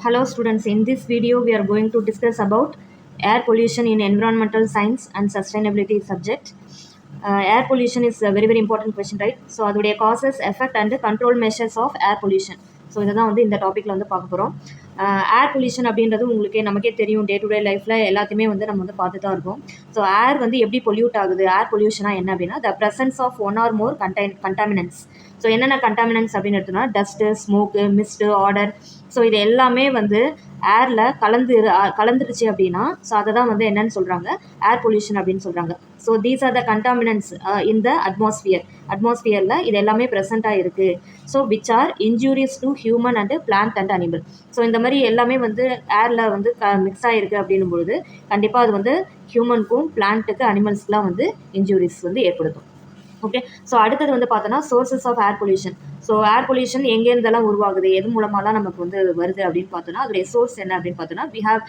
Hello students, in this video we are going to discuss about air pollution in environmental science and sustainability subject. Air pollution is a very important question, right? So அதோடைய causes, effect and control measures of air pollution. So இதை தான் வந்து இந்த டாப்பிக்கில் வந்து பார்க்க போகிறோம். Air pollution அப்படின்றது நமக்கே தெரியும், டே டு டே லைஃப்பில் எல்லாத்தையுமே வந்து நம்ம வந்து பார்த்து தான் இருக்கோம். ஸோ ஏர் வந்து எப்படி பொல்யூட் ஆகுது, ஏர் பொல்யூஷனாக என்ன அப்படின்னா the presence of one or more contaminants. So என்னென்ன கண்டாமினன்ட்ஸ் அப்படின்னு எடுத்தோம்னா dust, smoke, mist, odour. So இது எல்லாமே வந்து ஏரில் கலந்துருச்சு அப்படின்னா ஸோ அதை தான் வந்து என்னன்னு சொல்கிறாங்க, ஏர் பொல்யூஷன் அப்படின்னு சொல்கிறாங்க. ஸோ தீஸ் ஆர் த கண்டாமினன்ட்ஸ் இன் த அட்மாஸ்பியரில் இது எல்லாமே ப்ரெசண்ட்டாக இருக்குது. So which are injurious to human and plant and animal. So இந்த மாதிரி எல்லாமே வந்து ஏரில் வந்து மிக்ஸ் ஆகிருக்கு அப்படின்னும் பொழுது கண்டிப்பாக அது வந்து ஹியூமனுக்கும் பிளான்ட்டுக்கு அனிமல்ஸ்க்குலாம் வந்து இன்ஜூரிஸ் வந்து ஏற்படுத்தும். ஓகே, ஸோ அடுத்தது வந்து பார்த்தோன்னா sources of air pollution. So air pollution எங்கேருந்தெல்லாம் உருவாகுது, எது மூலமாலாம் நமக்கு வந்து வருது அப்படின்னு பார்த்தோன்னா அதோடைய சோர்ஸ் என்ன அப்படின்னு பார்த்தோன்னா we have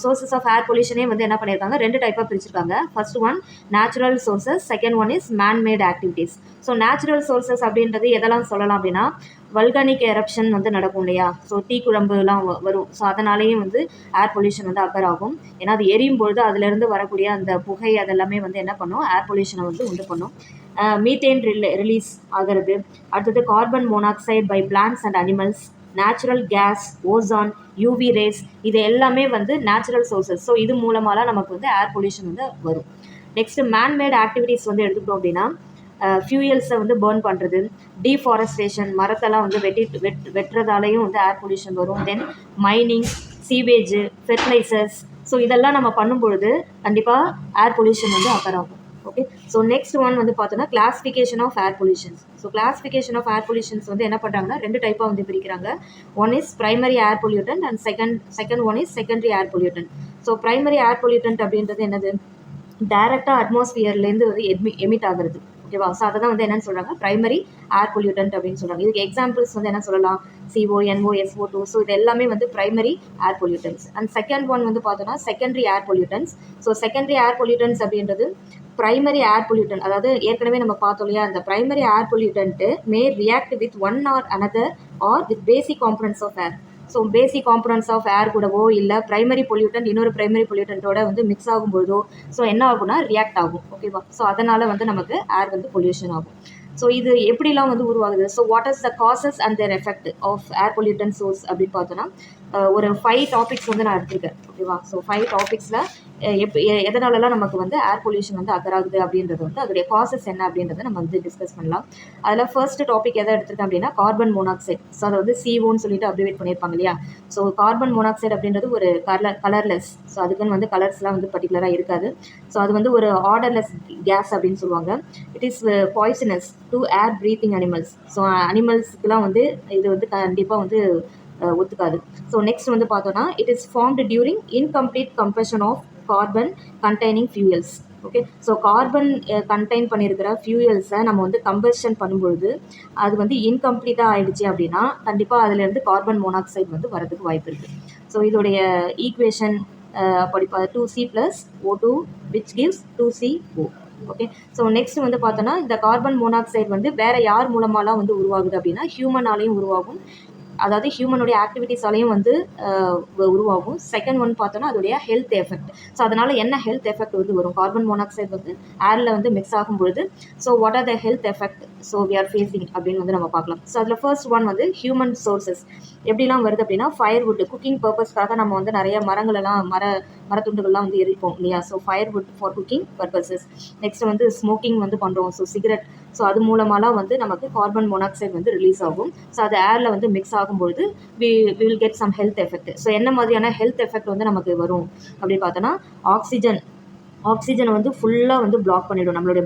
sources of air பொல்யூஷனே வந்து என்ன பண்ணியிருக்காங்க, ரெண்டு டைப்பாக பிரிச்சிருக்காங்க. First one natural sources, second one is manmade activities. So natural sources அப்படின்றது எதெல்லாம் சொல்லலாம் அப்படின்னா வல்கானிக் எரப்ஷன் வந்து நடக்கும் இல்லையா, ஸோ தீக்குழம்புலாம் வரும். ஸோ அதனாலேயும் வந்து ஏர் பொல்யூஷன் வந்து அக்கர் ஆகும். ஏன்னா அது எரியும் பொழுது அதுலேருந்து வரக்கூடிய அந்த புகை அதெல்லாமே வந்து என்ன பண்ணும், ஏர் பொல்யூஷனை வந்து உண்டு பண்ணும். மீத்தேன் ரிலீஸ் ஆகிறது. அடுத்தது carbon monoxide by plants and animals, natural gas, ozone, UV rays, இது எல்லாமே வந்து நேச்சுரல் சோர்சஸ். ஸோ இது மூலமாலாம் நமக்கு வந்து ஏர் பொல்யூஷன் வந்து வரும். நெக்ஸ்ட்டு மேன்மேட் ஆக்டிவிட்டீஸ் வந்து எடுத்துக்கிட்டோம் அப்படின்னா ஃபியூயல்ஸை வந்து பேர்ன் பண்ணுறது, டீஃபாரஸ்டேஷன், மரத்தெல்லாம் வந்து வெட்டுறதாலையும் வந்து ஏர் பொல்யூஷன் வரும். Then mining, sewage, fertilisers, so இதெல்லாம் நம்ம பண்ணும்பொழுது கண்டிப்பாக ஏர் பொல்யூஷன் வந்து அக்கர் ஆகும். ஓகே, ஸோ நெக்ஸ்ட் ஒன் வந்து பார்த்தோன்னா classification of air pollutions. So classification of air pollutions வந்து என்ன பண்ணுறாங்கன்னா ரெண்டு டைப்பாக வந்து பிரிக்கிறாங்க. One is primary air pollutant and second one is secondary air pollutant. So primary air pollutant அப்படின்றது என்னது, டைரெக்டாக அட்மாஸ்பியர்லேருந்து வந்து எமிட் ஆகுறது. ஓகேவா, ஸோ அதை தான் வந்து என்னென்னு சொல்கிறாங்க, பிரைமரி ஏர் பொல்யூட்டன்ட் அப்படின்னு சொல்கிறாங்க. இதுக்கு எக்ஸாம்பிள்ஸ் வந்து என்ன சொல்லலாம், CO, NO, SO2. ஸோ இது எல்லாமே வந்து primary air pollutants. And second one வந்து பார்த்தோன்னா secondary air pollutants. So secondary air pollutants அப்படின்றது பிரைமரி ஏர் பொல்யூட்டன், அதாவது ஏற்கனவே நம்ம பார்த்தோம் இல்லையா, அந்த primary air pollutant may react with one or another or with basic components of air. So basic components of air கூடவோ இல்லை பிரைமரி பொல்யூட்டன் இன்னொரு பிரைமரி பொல்யூட்டன்ட்டோட வந்து மிக்ஸ் ஆகும்போதோ ஸோ என்ன ஆகும்னா ரியாக்ட் ஆகும். ஓகேவா, ஸோ அதனால் வந்து நமக்கு ஏர் வந்து பொல்யூஷன் ஆகும். ஸோ இது எப்படிலாம் வந்து உருவாகுது, so what is the causes and their effect of air pollutant source அப்படின்னு பார்த்தோன்னா ஒரு 5 டாபிக்ஸ் வந்து நான் எடுத்திருக்கேன். ஓகேவா, ஸோ 5 டாபிக்ஸில் எதனாலலாம் நமக்கு வந்து ஏர் பொல்யூஷன் வந்து அக்கர் ஆகுது அப்படின்றது வந்து அதோடைய காசஸ் என்ன அப்படின்றத நம்ம வந்து டிஸ்கஸ் பண்ணலாம். அதில் ஃபர்ஸ்ட் டாபிக் எதை எடுத்திருக்கேன் அப்படின்னா கார்பன் மோனாக்சைடு. ஸோ அதை வந்து CO சொல்லிட்டு அப்ரிவேட் பண்ணியிருப்பாங்க இல்லையா. ஸோ கார்பன் மோனாக்சைடு அப்படின்றது ஒரு கலர்லெஸ். ஸோ அதுக்குன்னு வந்து கலர்ஸ்லாம் வந்து பர்டிகுலராக இருக்காது. ஸோ அது வந்து ஒரு ஆர்டர்லெஸ் கேஸ் அப்படின்னு சொல்லுவாங்க. It is poisonous to air breathing animals. So அனிமல்ஸுக்குலாம் வந்து இது வந்து கண்டிப்பாக வந்து ஒத்துக்காது. ஸோ நெக்ஸ்ட் வந்து பார்த்தோன்னா it is formed during incomplete combustion of carbon containing fuels. Okay, so carbon contain பண்ணியிருக்கிற ஃபியூயல்ஸை நம்ம வந்து கம்பஷன் பண்ணும்பொழுது அது வந்து இன்கம்ப்ளீட்டாக ஆகிடுச்சு அப்படின்னா கண்டிப்பாக அதுலேருந்து கார்பன் மோனாக்சைடு வந்து வரதுக்கு வாய்ப்பு இருக்குது. ஸோ இதோடைய ஈக்குவேஷன் படிப்பா 2C + O2 which gives 2CO. Okay, so next வந்து பார்த்தோன்னா இந்த கார்பன் மோனாக்சைடு வந்து வேறு யார் மூலமாலாம் வந்து உருவாகுது அப்படின்னா ஹியூமனாலையும் உருவாகும், அதாவது ஹியூமனுடைய ஆக்டிவிட்டீஸாலையும் வந்து உருவாகும். செகண்ட் ஒன் பார்த்தோன்னா அதோடைய ஹெல்த் எஃபெக்ட். ஸோ அதனால் என்ன ஹெல்த் எஃபெக்ட் வந்து வரும், கார்பன் மோனாக்சைடு வந்து ஏரில் வந்து மிக்ஸ் ஆகும் பொழுது so what are the health effect so we are facing அப்படின்னு வந்து நம்ம பார்க்கலாம். ஸோ அதில் ஃபர்ஸ்ட் ஒன் வந்து ஹியூமன் சோர்சஸ் எப்படிலாம் வருது அப்படின்னா ஃபயர்வுட், குக்கிங் பர்பஸ்க்காக நம்ம வந்து நிறைய மரத்துண்டுகள்லாம் வந்து எரிப்போம் இல்லையா. So firewood for cooking purposes. Next வந்து ஸ்மோக்கிங் வந்து பண்ணுறோம், ஸோ சிகரெட். ஸோ அது மூலமாலாம் வந்து நமக்கு கார்பன் மோனாக்சைடு வந்து ரிலீஸ் ஆகும். ஸோ அது ஏரில் வந்து மிக்ஸ் ஆகும்பொழுது we will get some health effect. So என்ன மாதிரியான ஹெல்த் எஃபெக்ட் வந்து நமக்கு வரும் அப்படின்னு பார்த்தோன்னா ஆக்சிஜனை வந்து ஃபுல்லாக வந்து பிளாக் பண்ணிவிடும் நம்மளுடைய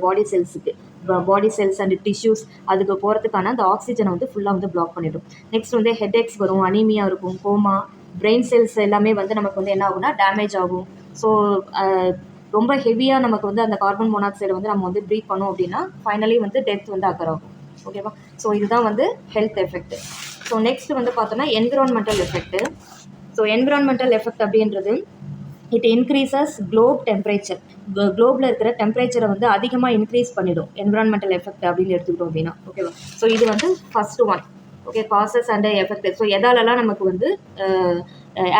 பாடி செல்ஸ் அண்ட் டிஷ்யூஸ் அதுக்கு போகிறதுக்கான அந்த ஆக்சிஜனை வந்து ஃபுல்லாக வந்து பிளாக் பண்ணிவிடும். நெக்ஸ்ட் வந்து ஹெட்ஏக்ஸ் வரும், அனீமியா இருக்கும், கோமா, பிரெயின் செல்ஸ் எல்லாமே வந்து நமக்கு வந்து என்ன ஆகும்னா டேமேஜ் ஆகும். ஸோ ரொம்ப ஹெவியாக நமக்கு வந்து அந்த கார்பன் மோனாக்சைடை வந்து நம்ம வந்து ப்ரீத் பண்ணோம் அப்படின்னா ஃபைனலி வந்து டெத் வந்து அக்கர் ஆகும். ஓகேவா, ஸோ இதுதான் வந்து ஹெல்த் எஃபெக்ட். ஸோ நெக்ஸ்ட் வந்து பார்த்தோன்னா environmental effect. So environmental effect அப்படின்றது இட் இன்க்ரீசஸ் குளோப் டெம்பரேச்சர். குளோபில் இருக்கிற டெம்பரேச்சரை வந்து அதிகமாக இன்க்ரீஸ் பண்ணிடும் என்விரான்மெண்டல் எஃபெக்ட் அப்படின்னு எடுத்துக்கிட்டோம் அப்படின்னா. ஓகேவா, ஸோ இது வந்து first one. Okay, causes and effect. So எதாலலாம் நமக்கு வந்து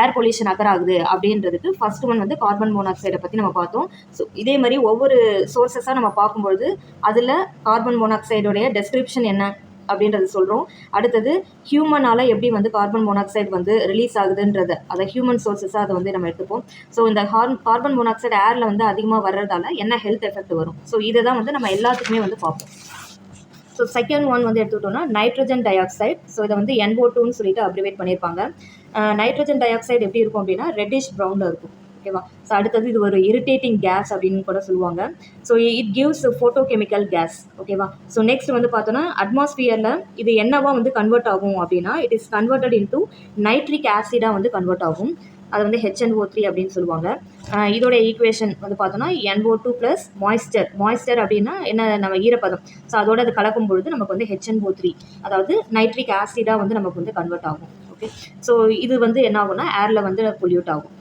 ஏர் பொல்யூஷன் அக்கர் ஆகுது அப்படின்றதுக்கு ஃபர்ஸ்ட் ஒன் வந்து கார்பன் மோனாக்சைடை பற்றி நம்ம பார்த்தோம். ஸோ இதே மாதிரி ஒவ்வொரு சோர்ஸஸாக நம்ம பார்க்கும்பொழுது அதில் கார்பன் மோனாக்சைடோடைய டெஸ்கிரிப்ஷன் என்ன அப்படின்றது சொல்கிறோம். அடுத்தது ஹியூமனால் எப்படி வந்து கார்பன் மோனாக்சைடு வந்து ரிலீஸ் ஆகுதுன்றதை, அதை ஹியூமன் சோர்ஸஸாக அதை வந்து நம்ம எடுத்துப்போம். ஸோ இந்த கார்பன் மோனாக்சைடு ஏரில் வந்து அதிகமாக வர்றதால என்ன ஹெல்த் எஃபெக்ட் வரும், ஸோ இதை தான் வந்து நம்ம எல்லாத்துக்குமே வந்து பார்ப்போம். ஸோ செகண்ட் ஒன் வந்து எடுத்துக்கிட்டோம்னா நைட்ரஜன் டை ஆக்சைடு. ஸோ இதை வந்து NO2ன்னு சொல்லிட்டு அப்ரிவேட் பண்ணியிருப்பாங்க. நைட்ரஜன் டை ஆக்சைடு எப்படி இருக்கும் அப்படின்னா ரெட்டிஷ் ப்ரௌனில் இருக்கும். ஓகேவா. ஸோ அடுத்தது இது ஒரு இரிட்டேட்டிங் கேஸ் அப்படின்னு கூட சொல்லுவாங்க. So it gives photochemical gas. ஓகேவா. ஸோ நெக்ஸ்ட் வந்து பார்த்தோன்னா அட்மாஸ்பியரில் இது என்னவா வந்து கன்வெர்ட் ஆகும் அப்படின்னா it is converted into nitric ஆசிடாக வந்து கன்வெர்ட் ஆகும். அது வந்து HNO3 அப்படின்னு சொல்லுவாங்க. இதோட ஈக்குவேஷன் வந்து பார்த்தோன்னா NO2 ப்ளஸ் மாய்ஸ்டர் அப்படின்னா என்ன, நம்ம ஈரப்பதம். ஸோ அதோட அது கலக்கும் பொழுது நமக்கு வந்து HNO3 அதாவது நைட்ரிக் ஆசிடாக வந்து நமக்கு வந்து கன்வெர்ட் ஆகும். ஓகே. ஸோ இது வந்து என்ன ஆகும்னா ஏரில் வந்து பொல்யூட் ஆகும்.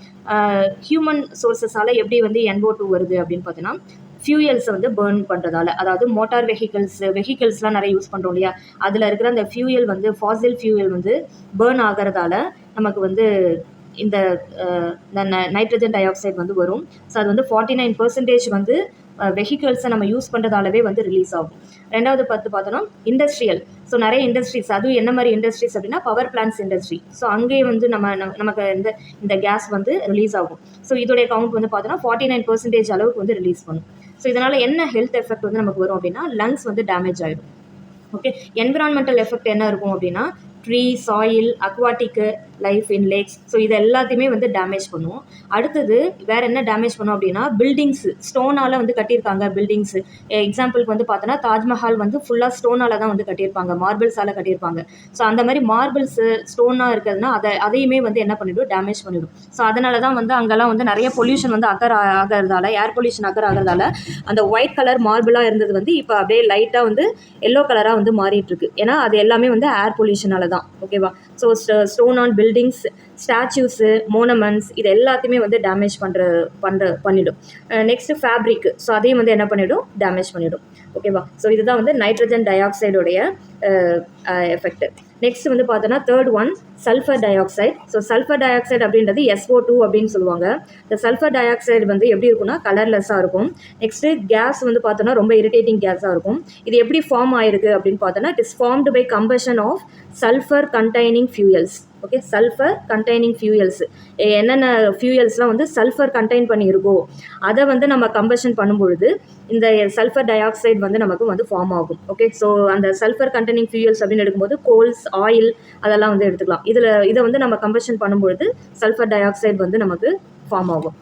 ஹியூமன் சோர்ஸஸால் எப்படி வந்து NO2 வருது அப்படின்னு பார்த்தீங்கன்னா ஃபியூயல்ஸை வந்து பேர்ன் பண்ணுறதால, அதாவது மோட்டார் வெஹிக்கிள்ஸ்லாம் நிறைய யூஸ் பண்ணுறோம் இல்லையா, அதில் இருக்கிற அந்த ஃபியூயல் வந்து ஃபாசில் ஃபியூயல் வந்து பேர்ன் ஆகிறதால நமக்கு வந்து இந்த நைட்ரஜன் டை ஆக்சைடு வந்து வரும். ஸோ அது வந்து 49% வந்து வெஹிக்கிள்ஸை நம்ம யூஸ் பண்ணுறதாலவே வந்து ரிலீஸ் ஆகும். ரெண்டாவது பார்த்தோன்னா இண்டஸ்ட்ரியல். ஸோ நிறைய இண்டஸ்ட்ரீஸ், அதுவும் என்ன மாதிரி இண்டஸ்ட்ரீஸ் அப்படின்னா பவர் பிளான்ட்ஸ் இண்டஸ்ட்ரி. ஸோ அங்கேயே வந்து நமக்கு இந்த கேஸ் வந்து ரிலீஸ் ஆகும். ஸோ இதோடைய கவுண்ட் வந்து பார்த்தோன்னா 49% அளவுக்கு வந்து ரிலீஸ் பண்ணும். ஸோ இதனால் என்ன ஹெல்த் எஃபெக்ட் வந்து நமக்கு வரும் அப்படின்னா லங்ஸ் வந்து டேமேஜ் ஆகிடும். ஓகே. என்விரான்மெண்டல் எஃபெக்ட் என்ன இருக்கும் அப்படின்னா tree, soil, aquatic life in lakes. So இது எல்லாத்தையுமே வந்து டேமேஜ் பண்ணுவோம். அடுத்தது வேறு என்ன டேமேஜ் பண்ணும் அப்படின்னா பில்டிங்ஸு, ஸ்டோனால் வந்து கட்டியிருக்காங்க பில்டிங்ஸு. எக்ஸாம்பிளுக்கு வந்து பார்த்தோன்னா தாஜ்மஹால் வந்து ஃபுல்லாக ஸ்டோனால் தான் வந்து கட்டியிருப்பாங்க, மார்பிள்ஸால் கட்டியிருப்பாங்க. ஸோ அந்த மாதிரி மார்பிள்ஸு ஸ்டோனாக இருக்கிறதுனா அதையுமே வந்து என்ன பண்ணிவிடும், டேமேஜ் பண்ணிவிடும். ஸோ அதனால தான் வந்து அங்கெல்லாம் வந்து நிறைய பொல்யூஷன் வந்து அக்கர் ஆகிறதால, ஏர் பொல்யூஷன் அக்கர் ஆகிறதால அந்த ஒயிட் கலர் மார்பிளாக இருந்தது வந்து இப்போ அப்படியே லைட்டாக வந்து எல்லோ கலராக வந்து மாறிட்டுருக்கு. ஏன்னா அது எல்லாமே வந்து ஏர் பொல்யூஷனால தான். ஓகேவா. So stone on buildings, statues, monuments இது எல்லாத்தையுமே வந்து டேமேஜ் பண்ணிடும். Next fabric. ஸோ அதையும் வந்து என்ன பண்ணிவிடும், டேமேஜ் பண்ணிவிடும். ஓகேவா. ஸோ இதுதான் வந்து நைட்ரஜன் டை ஆக்சைடோடைய எஃபெக்ட். நெக்ஸ்ட் வந்து பார்த்தோன்னா third one sulphur di oxide. So sulphur di oxide அப்படின்றது SO2 அப்படின்னு சொல்லுவாங்க. இந்த சல்ஃபர் டை ஆக்சைடு வந்து எப்படி இருக்குன்னா கலர்லெஸ்ஸாக இருக்கும். நெக்ஸ்ட்டு கேஸ் வந்து பார்த்தோன்னா ரொம்ப இரிட்டேட்டிங் கேஸாக இருக்கும். இது எப்படி ஃபார்ம் ஆயிருக்கு அப்படின்னு பார்த்தோன்னா it is formed by combustion of sulphur containing fuels. Okay. Sulphur containing fuels, என்னென்ன ஃபியூயல்ஸ்லாம் வந்து சல்ஃபர் கண்டைன் பண்ணியிருக்கோ அதை வந்து நம்ம கம்பஷன் பண்ணும்பொழுது இந்த சல்ஃபர் டை ஆக்சைடு வந்து நமக்கு வந்து ஃபார்ம் ஆகும். ஓகே. ஸோ அந்த சல்ஃபர் கண்டெய்னிங் ஃபியூயல்ஸ் அப்படின்னு எடுக்கும்போது கோல்ஸ், ஆயில் அதெல்லாம் வந்து எடுத்துக்கலாம். இதை வந்து நம்ம கம்பஷன் பண்ணும்பொழுது சல்ஃபர் டை ஆக்சைடு வந்து நமக்கு ஃபார்ம் ஆகும்.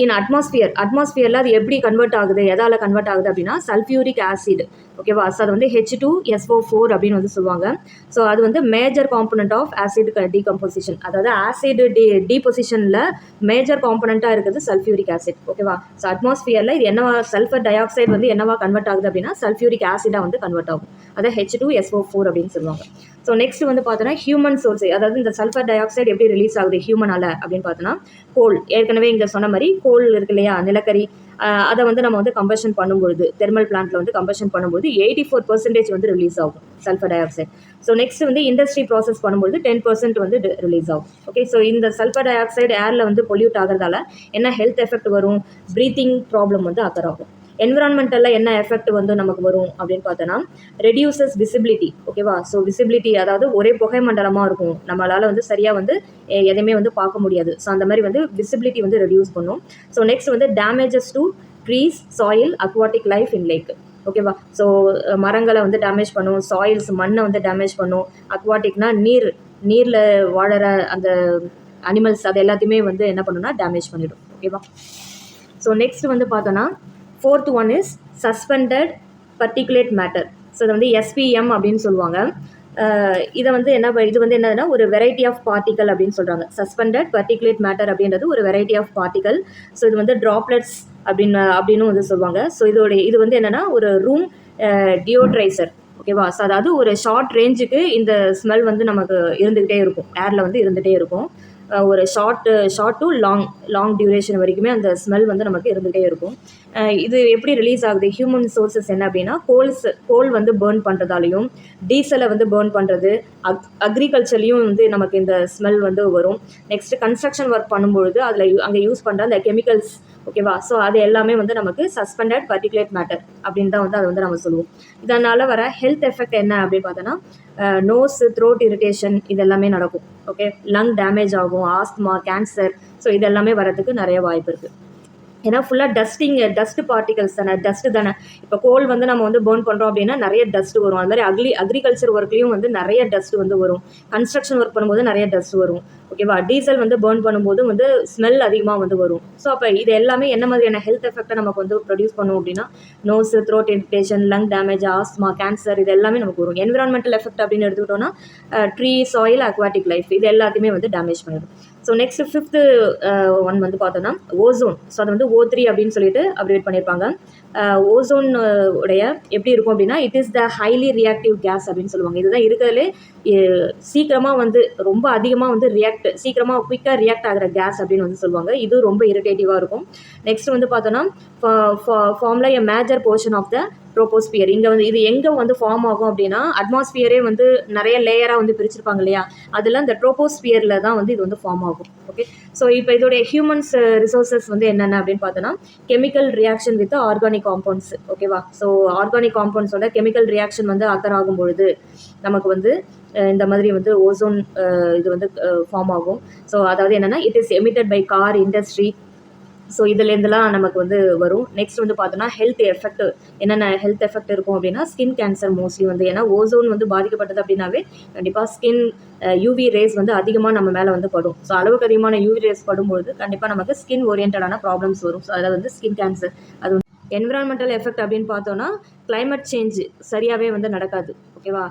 இன் அட்மாஸ்பியரில் அது எப்படி கன்வெர்ட் ஆகுது, எதால் கன்வெர்ட் ஆகுது அப்படின்னா சல்ஃபியூரிக் ஆசிட். ஓகேவா. ஸோ அது வந்து H2SO4 அப்படின்னு வந்து சொல்லுவாங்க. ஸோ அது வந்து major component of acid decomposition, அதாவது ஆசிட் டீபொசிஷனில் மேஜர் காம்பனண்ட்டாக இருக்குது சல்ஃபியூரிக் ஆசிட். ஓகேவா. ஸோ அட்மாஸ்பியரில் இது என்னவா, சல்ஃபர் டை ஆக்சைடு வந்து என்னவா கன்வெர்ட் ஆகுது அப்படின்னா சல்ஃபியூரிக் ஆசிடாக வந்து கன்வெர்ட் ஆகும். அதை H2SO4 அப்படின்னு சொல்லுவாங்க. ஸோ நெக்ஸ்ட் வந்து பார்த்தோன்னா ஹியூமன் சோர்ஸ், அதாவது இந்த சல்ஃபர் டை ஆக்சைடு எப்படி ரிலீஸ் ஆகுது ஹியூமனால் அப்படின்னு பார்த்தோன்னா கோல், ஏற்கனவே இங்கே சொன்ன மாதிரி கோல் இருக்கு இல்லையா, நிலக்கரி, அதை வந்து நம்ம வந்து கம்பஷன் பண்ணும்பொழுது தெர்மல் பிளான்ட்டில் வந்து கம்பஷன் பண்ணும்போது 84% வந்து ரிலீஸ் ஆகும் sulphur di oxide. So next வந்து இண்டஸ்ட்ரி ப்ராசஸ் பண்ணும்போது 10% வந்து ரிலீஸ் ஆகும். ஓகே. ஸோ இந்த சல்ஃபர் டை ஆக்சைடு ஏரில் வந்து பொல்யூட் ஆகிறதால என்ன ஹெல்த் எஃபெக்ட் வரும், ப்ரீத்திங் ப்ராப்ளம் வந்து அக்கர் ஆகும். என்விரான்மெண்டலில் என்ன எஃபெக்ட் வந்து நமக்கு வரும் அப்படின்னு பார்த்தோன்னா ரெடியூசஸ் விசிபிலிட்டி. ஓகேவா. ஸோ விசிபிலிட்டி அதாவது ஒரே புகை மண்டலமாக இருக்கும், நம்மளால் வந்து சரியாக வந்து எதையுமே வந்து பார்க்க முடியாது. ஸோ அந்த மாதிரி வந்து விசிபிலிட்டி வந்து ரெடியூஸ் பண்ணும். ஸோ நெக்ஸ்ட் வந்து damages to trees, soil, aquatic life in lake. ஓகேவா. ஸோ மரங்களை வந்து டேமேஜ் பண்ணும், சாயில்ஸ் மண்ணை வந்து டேமேஜ் பண்ணும், அக்வாட்டிக்னா நீரில் வாழற அந்த அனிமல்ஸ் அது எல்லாத்தையுமே வந்து என்ன பண்ணுன்னா டேமேஜ் பண்ணிடும். ஓகேவா. ஸோ நெக்ஸ்ட் வந்து பார்த்தோன்னா fourth one is suspended particulate matter. So இதை வந்து SPM அப்படின்னு சொல்லுவாங்க. இது வந்து என்னதுன்னா ஒரு வெரைட்டி ஆஃப் பார்ட்டிக்கல் அப்படின்னு சொல்கிறாங்க. சஸ்பெண்டட் பர்டிகுலேட் மேட்டர் அப்படின்றது ஒரு வெரைட்டி ஆஃப் பார்ட்டிக்கல். ஸோ இது வந்து ட்ராப்லெட்ஸ் அப்படின்னு வந்து சொல்லுவாங்க. ஸோ இது வந்து என்னென்னா ஒரு ரூம் டியோட்ரைசர். ஓகேவா. ஸோ அதாவது ஒரு ஷார்ட் ரேஞ்சுக்கு இந்த ஸ்மெல் வந்து நமக்கு இருந்துக்கிட்டே இருக்கும், ஏரில் வந்து இருந்துகிட்டே இருக்கும். ஒரு ஷார்ட் டு லாங் டியூரேஷன் வரைக்குமே அந்த ஸ்மெல் வந்து நமக்கு இருந்துகிட்டே இருக்கும். இது எப்படி ரிலீஸ் ஆகுது, ஹியூமன் சோர்சஸ் என்ன அப்படின்னா கோல் வந்து பேர்ன் பண்ணுறதாலையும், டீசலை வந்து பேர்ன் பண்ணுறது, அக்ரிகல்ச்சர்லையும் வந்து நமக்கு இந்த ஸ்மெல் வந்து வரும். நெக்ஸ்ட் கன்ஸ்ட்ரக்ஷன் ஒர்க் பண்ணும்பொழுது அதில் அங்கே யூஸ் பண்ணுற அந்த கெமிக்கல்ஸ், ஓகேவா. ஸோ அது எல்லாமே வந்து நமக்கு சஸ்பெண்டட் பர்டிகுலேட் மேட்டர் அப்படின்னு தான் வந்து அதை வந்து நம்ம சொல்லுவோம். இதனால் வர ஹெல்த் எஃபெக்ட் என்ன அப்படின்னு பார்த்தோன்னா நோஸ், த்ரோட் இரிட்டேஷன் இதெல்லாமே நடக்கும். ஓகே, லங் டேமேஜ் ஆகும், ஆஸ்துமா, கேன்சர், ஸோ இதெல்லாமே வரதுக்கு நிறைய வாய்ப்பு இருக்குது. ஏன்னா ஃபுல்லாக டஸ்ட் பார்ட்டிகல்ஸ் தானே, டஸ்ட்டு தானே. இப்போ கோல் வந்து நம்ம வந்து பேர்ன் பண்ணுறோம் அப்படின்னா நிறைய டஸ்ட் வரும். அது மாதிரி அக்ரிகல்ச்சர் ஒர்க்லேயும் வந்து நிறைய டஸ்ட் வந்து வரும். கன்ஸ்ட்ரக்ஷன் ஒர்க் பண்ணும்போது நிறைய டஸ்ட் வரும், ஓகேவா. டீசல் வந்து பேர்ன் பண்ணும்போது வந்து ஸ்மெல் அதிகமாக வந்து வரும். ஸோ அப்போ இது எல்லாமே என்ன மாதிரியான ஹெல்த் எஃபெக்டை நமக்கு வந்து ப்ரொடியூஸ் பண்ணும் அப்படின்னா nose, throat irritation, lung damage, asthma, cancer இது எல்லாமே நமக்கு வரும். என்விரான்மெண்டல் எஃபெக்ட் அப்படின்னு எடுத்துக்கிட்டோம்னா ட்ரீ, சாயில், அக்வாட்டிக் லைஃப் இது எல்லாத்தையுமே வந்து டேமேஜ் பண்ணிடும். ஸோ நெக்ஸ்ட் ஃபிஃப்த்து ஒன் வந்து பார்த்தோன்னா ஓசோன். ஸோ அது வந்து O3 அப்படின்னு சொல்லிட்டு அப்ரிவேட் பண்ணியிருப்பாங்க. ஓசோன் உடைய எப்படி இருக்கும் அப்படின்னா it is the highly reactive gas அப்படின்னு சொல்லுவாங்க. இதுதான் இருக்கிறதுலே சீக்கிரமாக வந்து ரொம்ப அதிகமாக வந்து சீக்கிரமாக குயிக்காக ரியாக்ட் ஆகிற கேஸ் அப்படின்னு வந்து சொல்லுவாங்க. இது ரொம்ப இரிட்டேட்டிவாக இருக்கும். நெக்ஸ்ட் வந்து பார்த்தோன்னா ஃபார்ம்ல a major portion of the troposphere. இங்கே வந்து இது எங்கே வந்து ஃபார்ம் ஆகும் அப்படின்னா அட்மாஸ்பியரே வந்து நிறைய லேயராக வந்து பிரிச்சிருப்பாங்க இல்லையா, அதில் இந்த ட்ரோபோஸ்பியரில் தான் வந்து இது வந்து ஃபார்ம் ஆகும். ஓகே, ஸோ இப்போ இதோடைய ஹியூமன்ஸ் ரிசோர்ஸஸ் வந்து என்னென்ன அப்படின்னு பார்த்தோன்னா chemical reaction with organic compounds, ஓகேவா. ஸோ ஆர்கானிக் காம்பவுண்ட்ஸோட கெமிக்கல் ரியாக்ஷன் வந்து அக்கர் ஆகும் பொழுது நமக்கு வந்து இந்த மாதிரி வந்து ஓசோன் இது வந்து ஃபார்ம் ஆகும். ஸோ அதாவது என்னென்னா it is emitted by car industry. So இதுலேருந்துலாம் நமக்கு வந்து வரும். நெக்ஸ்ட் வந்து பார்த்தோன்னா ஹெல்த் எஃபெக்ட், என்னென்ன ஹெல்த் எஃபெக்ட் இருக்கும் அப்படின்னா ஸ்கின் கேன்சர் மோஸ்ட்லி வந்து, ஏன்னா ஓசோன் வந்து பாதிக்கப்பட்டது அப்படின்னாவே கண்டிப்பாக ஸ்கின் யூவி ரேஸ் வந்து அதிகமாக நம்ம மேலே வந்து படும். ஸோ அளவுக்கு அதிகமான யூவி ரேஸ் படும்பொழுது கண்டிப்பாக நமக்கு ஸ்கின் ஓரியன்டான ப்ராப்ளம்ஸ் வரும். ஸோ அதில் வந்து ஸ்கின் கேன்சர். அது என்விரான்மெண்டல் எஃபெக்ட் அப்படின்னு பார்த்தோன்னா கிளைமேட் சேஞ்ச் சரியாகவே வந்து நடக்காது, ஓகேவா.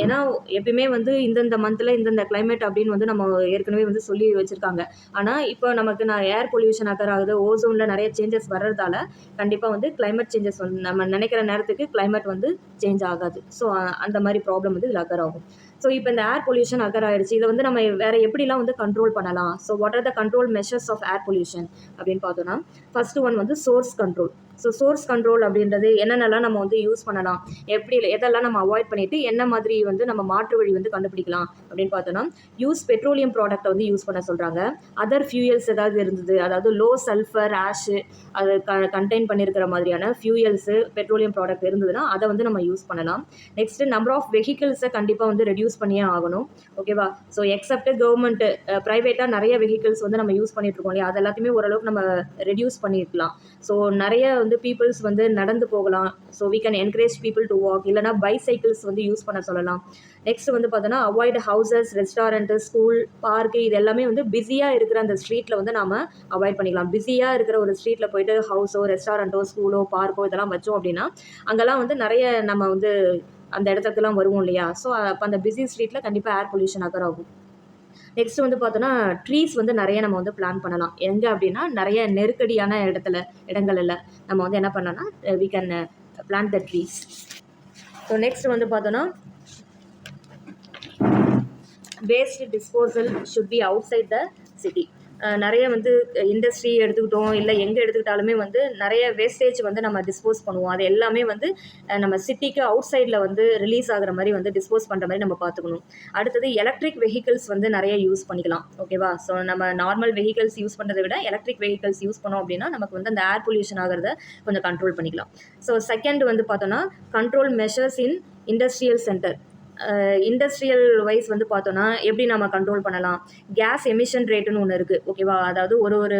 ஏன்னா எப்பயுமே வந்து இந்தந்த மந்தில் இந்தந்த கிளைமேட் அப்படின்னு வந்து நம்ம ஏற்கனவே வந்து சொல்லி வச்சுருக்காங்க. ஆனால் இப்போ நமக்கு ஏர் பொல்யூஷன் அக்கர் ஆகுது, ஓசோனில் நிறைய சேஞ்சஸ் வர்றதால கண்டிப்பாக வந்து கிளைமேட் சேஞ்சஸ் வந்து நம்ம நினைக்கிற நேரத்துக்கு கிளைமேட் வந்து சேஞ்ச் ஆகாது. ஸோ அந்த மாதிரி ப்ராப்ளம் வந்து இதில் அக்கர் ஆகும். ஸோ இப்போ இந்த ஏர் பொல்யூஷன் அக்கர் ஆகிடுச்சு, இதை வந்து நம்ம வேறு எப்படிலாம் வந்து கண்ட்ரோல் பண்ணலாம். So what are the control measures of air pollution அப்படின்னு பார்த்தோன்னா ஃபஸ்ட்டு ஒன் வந்து source control. So source control அப்படின்றது என்னென்னலாம் நம்ம வந்து யூஸ் பண்ணலாம், எதெல்லாம் நம்ம அவாய்ட் பண்ணிவிட்டு என்ன மாதிரி வந்து நம்ம மாற்று வழி வந்து கண்டுபிடிக்கலாம் அப்படின்னு பார்த்தோன்னா யூஸ் பெட்ரோலியம் ப்ராடக்ட்டை வந்து யூஸ் பண்ண சொல்கிறாங்க. அதர் ஃபியூயல்ஸ் ஏதாவது இருந்தது, அதாவது லோ சல்ஃபர், ஆஷு அது கண்டெயின் பண்ணியிருக்கிற மாதிரியான ஃபியூயல்ஸு பெட்ரோலியம் ப்ராடக்ட் இருந்ததுன்னா அதை வந்து நம்ம யூஸ் பண்ணலாம். நெக்ஸ்ட்டு நம்பர் ஆஃப் வெஹிக்கிள்ஸை கண்டிப்பாக வந்து ரெடியூஸ் பண்ணியே ஆகணும், ஓகேவா. ஸோ எக்ஸப்ட் கவர்மெண்ட் ப்ரைவேட்டாக நிறைய வெஹிக்கிள்ஸ் வந்து நம்ம யூஸ் பண்ணிகிட்ருக்கோம் இல்லையா, அது எல்லாத்தையுமே ஓரளவுக்கு நம்ம ரெடியூஸ் பண்ணியிருக்கலாம். ஸோ நிறைய வந்து பீப்புள்ஸ் வந்து நடந்து போகலாம். So we can encourage people to walk, இல்லைனா பைசைக்கிள்ஸ் வந்து யூஸ் பண்ண சொல்லலாம். நெக்ஸ்ட் வந்து பார்த்தோன்னா avoid houses, restaurant, school, park இது எல்லாமே வந்து பிஸியாக இருக்கிற அந்த ஸ்ட்ரீட்டில் வந்து நாம் அவாய்ட் பண்ணிக்கலாம். பிஸியாக இருக்கிற ஒரு ஸ்ட்ரீட்டில் போய்ட்டு ஹவுஸோ, ரெஸ்டாரண்ட்டோ, ஸ்கூலோ, பார்க்கோ இதெல்லாம் வச்சோம் அப்படின்னா அங்கெல்லாம் வந்து நிறைய நம்ம வந்து அந்த இடத்துக்குலாம் வருவோம் இல்லையா. ஸோ அப்போ அந்த பிஸி ஸ்ட்ரீட்டில் கண்டிப்பாக ஏர் பொல்யூஷன் அக்கர் ஆகும். நெக்ஸ்ட் வந்து பார்த்தோன்னா ட்ரீஸ் வந்து நிறைய நம்ம வந்து பிளான் பண்ணலாம். எங்கே அப்படின்னா நிறைய நெருக்கடியான இடங்களில் நம்ம வந்து என்ன பண்ணலாம்னா we can plant the trees. So next வந்து பார்த்தோன்னா waste disposal should be outside the city. நிறைய வந்து இண்டஸ்ட்ரி எடுத்துக்கிட்டோம் இல்லை எங்கே எடுத்துக்கிட்டாலுமே வந்து நிறைய வேஸ்டேஜ் வந்து நம்ம டிஸ்போஸ் பண்ணுவோம். அது எல்லாமே வந்து நம்ம சிட்டிக்கு அவுட் சைடில் வந்து ரிலீஸ் ஆகிற மாதிரி வந்து டிஸ்போஸ் பண்ணுற மாதிரி நம்ம பார்த்துக்கணும். அடுத்தது எலக்ட்ரிக் வெஹிக்கிள்ஸ் வந்து நிறைய யூஸ் பண்ணிக்கலாம், ஓகேவா. ஸோ நம்ம நார்மல் வெஹிக்கிள்ஸ் யூஸ் பண்ணுறதை விட எலக்ட்ரிக் வெஹிக்கிள்ஸ் யூஸ் பண்ணோம் அப்படின்னா நமக்கு வந்து அந்த ஏர் பொல்யூஷன் ஆகிறத கொஞ்சம் கண்ட்ரோல் பண்ணிக்கலாம். ஸோ செகண்ட் வந்து பார்த்தோன்னா control measures in industrial centre. Industrial wise வந்து பார்த்தோன்னா எப்படி நம்ம கண்ட்ரோல் பண்ணலாம். கேஸ் எமிஷன் ரேட்டுன்னு ஒன்று இருக்குது, ஓகேவா. அதாவது ஒரு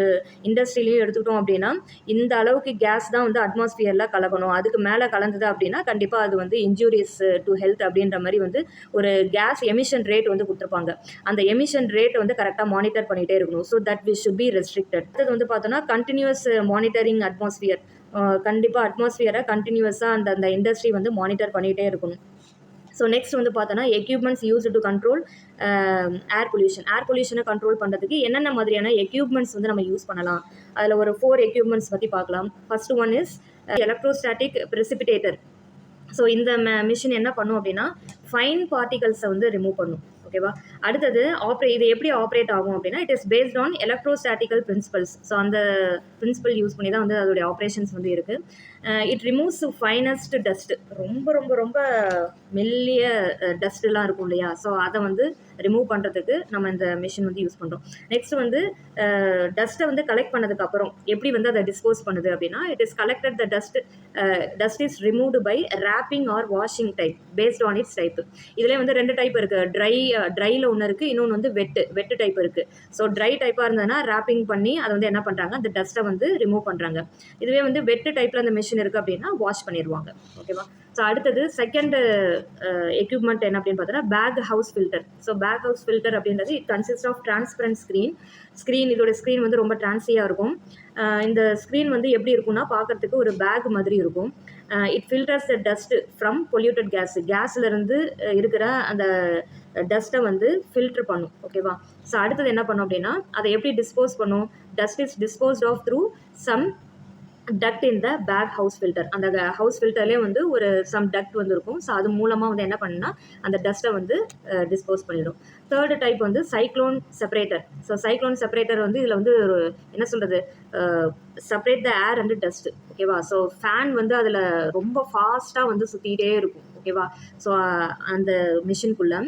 இண்டஸ்ட்ரியிலையும் எடுத்துக்கிட்டோம் அப்படின்னா இந்த அளவுக்கு கேஸ் தான் வந்து அட்மாஸ்பியரில் கலக்கணும், அதுக்கு மேலே கலந்தது அப்படின்னா கண்டிப்பாக அது வந்து இன்ஜூரியஸ் டு ஹெல்த் அப்படின்ற மாதிரி வந்து ஒரு கேஸ் எமிஷன் ரேட் வந்து கொடுத்துருப்பாங்க. அந்த எமிஷன் ரேட் வந்து கரெக்டாக மானிட்டர் பண்ணிகிட்டே இருக்கணும். So that we should be restricted. அது வந்து பார்த்தோன்னா கண்டினியூஸ் மானிட்டரிங் அட்மாஸ்பியர். கண்டிப்பாக அட்மாஸ்பியரை கண்டினியூஸாக அந்த இண்டஸ்ட்ரி வந்து மானிட்டர் பண்ணிகிட்டே இருக்கணும். ஸோ நெக்ஸ்ட் வந்து பார்த்தோன்னா equipments use to control air பொல்யூஷனை கண்ட்ரோல் பண்ணுறதுக்கு என்னென்ன மாதிரியான எக்யூப்மெண்ட்ஸ் வந்து நம்ம யூஸ் பண்ணலாம். அதில் ஒரு 4 எக்யூப்மெண்ட்ஸ் பற்றி பார்க்கலாம். First one is electrostatic precipitator. So இந்த மிஷின் என்ன பண்ணும் அப்படின்னா ஃபைன் பார்ட்டிகல்ஸை வந்து ரிமூவ் பண்ணும், ஓகேவா. அடுத்தது இது எப்படி ஆப்ரேட் ஆகும் அப்படின்னா, it is based on electrostatical principles. So அந்த பிரின்சிபல் யூஸ் பண்ணி தான் வந்து அதோடைய ஆப்ரேஷன்ஸ் வந்து இருக்குது. It removes finest dust. ரொம்ப ரொம்ப ரொம்ப மெல்லிய டஸ்ட்லாம் இருக்கும் இல்லையா, ஸோ அதை வந்து ரிமூவ் பண்ணுறதுக்கு நம்ம இந்த மிஷின் வந்து யூஸ் பண்ணுறோம். நெக்ஸ்ட் வந்து டஸ்ட்டை வந்து கலெக்ட் பண்ணதுக்கப்புறம் எப்படி வந்து அதை டிஸ்போஸ் பண்ணுது அப்படின்னா, it is collected the dust is removed by rapping or washing type based on its type. இதிலே வந்து 2 டைப் இருக்குது. ட்ரையில் ஒன்று இருக்குது, இன்னொன்று வந்து வெட்டு டைப் இருக்குது. ஸோ ட்ரை டைப்பாக இருந்ததுன்னா ரேப்பிங் பண்ணி அதை வந்து என்ன பண்ணுறாங்க, அந்த டஸ்ட்டை வந்து ரிமூவ் பண்ணுறாங்க. இதுவே வந்து வெட்டு டைப்பில் அந்த மிஷின் இருக்குது அப்படின்னா வாஷ் பண்ணிடுவாங்க. ஓகேவா. ஸோ அடுத்தது செகண்ட் எக்யூப்மெண்ட் என்ன அப்படின்னு பார்த்தோன்னா bag house filter. So bag house filter அப்படின்றது it consist of transparent screen. இதோட ஸ்க்ரீன் வந்து ரொம்ப டிரான்ஸியாக இருக்கும். இந்த ஸ்க்ரீன் வந்து எப்படி இருக்கும்னா பார்க்குறதுக்கு ஒரு பேக் மாதிரி இருக்கும். It filters the dust from polluted கேஸ்லேருந்து இருக்கிற அந்த டஸ்ட்டை வந்து ஃபில்டர் பண்ணும். ஓகேவா. ஸோ அடுத்தது என்ன பண்ணும் அப்படின்னா, அதை எப்படி டிஸ்போஸ் பண்ணும், dust is disposed of through some duct in the bag house filter. அந்த ஹவுஸ் ஃபில்டர்லேயே வந்து ஒரு சம் டக்ட் வந்து இருக்கும். ஸோ அது மூலமாக வந்து என்ன பண்ணுன்னா அந்த டஸ்ட்டை வந்து டிஸ்போஸ் பண்ணிடும். தேர்டு டைப் வந்து cyclone separator. So cyclone separator வந்து இதில் வந்து ஒரு என்ன சொல்கிறது, separate the air and dust. ஓகேவா. ஸோ ஃபேன் வந்து அதில் ரொம்ப ஃபாஸ்ட்டாக வந்து சுற்றிக்கிட்டே இருக்கும். ஓகேவா. ஸோ அந்த மிஷின்குள்ளே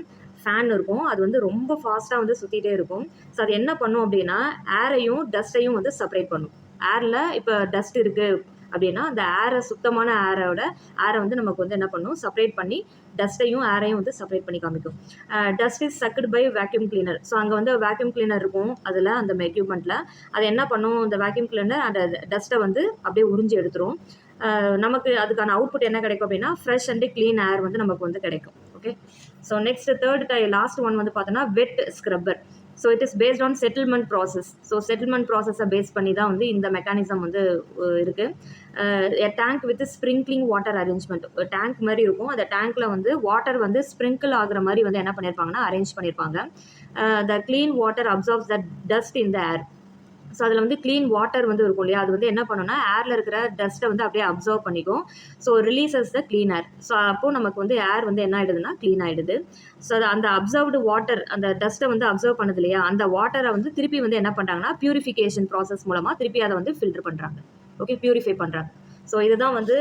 ஃபேன் இருக்கும், அது வந்து ரொம்ப ஃபாஸ்ட்டாக வந்து சுற்றிகிட்டே இருக்கும். ஸோ அது என்ன பண்ணும் அப்படின்னா, ஏரையும் டஸ்ட்டையும் வந்து செப்பரேட் பண்ணும். ஏரில் இப்போ டஸ்ட் இருக்குது அப்படின்னா அந்த சுத்தமான ஏரை வந்து நமக்கு வந்து என்ன பண்ணும், செப்பரேட் பண்ணி டஸ்ட்டையும் ஏரையும் வந்து செப்பரேட் பண்ணி காமிக்கும். Dust is sucked by vacuum cleaner. So அங்கே வந்து வேக்யூம் கிளீனர் இருக்கும் அதில், அந்த எக்யூப்மெண்ட்டில். அது என்ன பண்ணும், இந்த வேக்யூம் கிளீனர் அந்த டஸ்ட்டை வந்து அப்படியே உறிஞ்சி எடுத்துரும். நமக்கு அதுக்கான அவுட்புட் என்ன கிடைக்கும் அப்படின்னா, ஃப்ரெஷ் அண்ட் க்ளீன் ஏர் வந்து நமக்கு வந்து கிடைக்கும். Okay. So next last one வந்து பார்த்தோன்னா wet scrubber. So it is based on settlement process. So settlement ப்ராசஸை பேஸ் பண்ணி தான் வந்து இந்த மெக்கானிசம் வந்து இருக்குது. Tank with sprinkling water arrangement. Tank மாதிரி இருக்கும், அந்த டேங்க்கில் வந்து வாட்டர் வந்து ஸ்ப்ரிங்கிள் ஆகுற மாதிரி வந்து என்ன பண்ணியிருப்பாங்கன்னா அரேஞ்ச் பண்ணியிருப்பாங்க. The clean water absorbs the dust in the air. So அதில் வந்து க்ளீன் வாட்டர் வந்து இருக்கும் இல்லையா, அது வந்து என்ன பண்ணுன்னா ஏரில் இருக்கிற டஸ்ட்டை வந்து அப்படியே அப்சர்வ் பண்ணிக்கும். ஸோ ரிலீசஸ் த க்ளீன் ஏர். ஸோ அப்போது நமக்கு வந்து ஏர் வந்து என்ன ஆகிடுதுன்னா க்ளீன் ஆகிடுது. ஸோ அது அந்த அப்சர்வ்டு வாட்டர், அந்த டஸ்ட்டை வந்து அப்சர்வ் பண்ணுது இல்லையா, அந்த வாட்டரை வந்து திருப்பி வந்து என்ன பண்ணுறாங்கன்னா பியூரிஃபிகேஷன் ப்ராசஸ் மூலமாக திருப்பி அதை வந்து ஃபில்டர் பண்ணுறாங்க. ஓகே, பியூரிஃபை பண்ணுறாங்க. ஸோ இதுதான் வந்து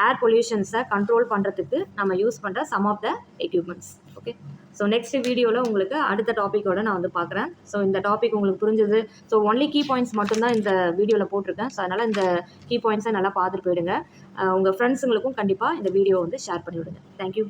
ஏர் பொல்யூஷன்ஸை கண்ட்ரோல் பண்ணுறதுக்கு நம்ம யூஸ் பண்ணுற some of the equipments. Okay. So next வீடியோவில் உங்களுக்கு அடுத்த டாப்பிக்கோட நான் வந்து பார்க்குறேன். ஸோ இந்த டாபிக் உங்களுக்கு புரிஞ்சது. ஸோ ஒன்லி கீ பாயிண்ட்ஸ் மட்டும்தான் இந்த வீடியோவில் போட்டிருக்கேன். ஸோ அதனால் இந்த கீ பாயிண்ட்ஸை நல்லா பார்த்துட்டு போயிடுங்க. உங்கள் ஃப்ரெண்ட்ஸுங்களுக்கும் கண்டிப்பாக இந்த வீடியோ வந்து ஷேர் பண்ணிவிடுங்க. தேங்க்யூ.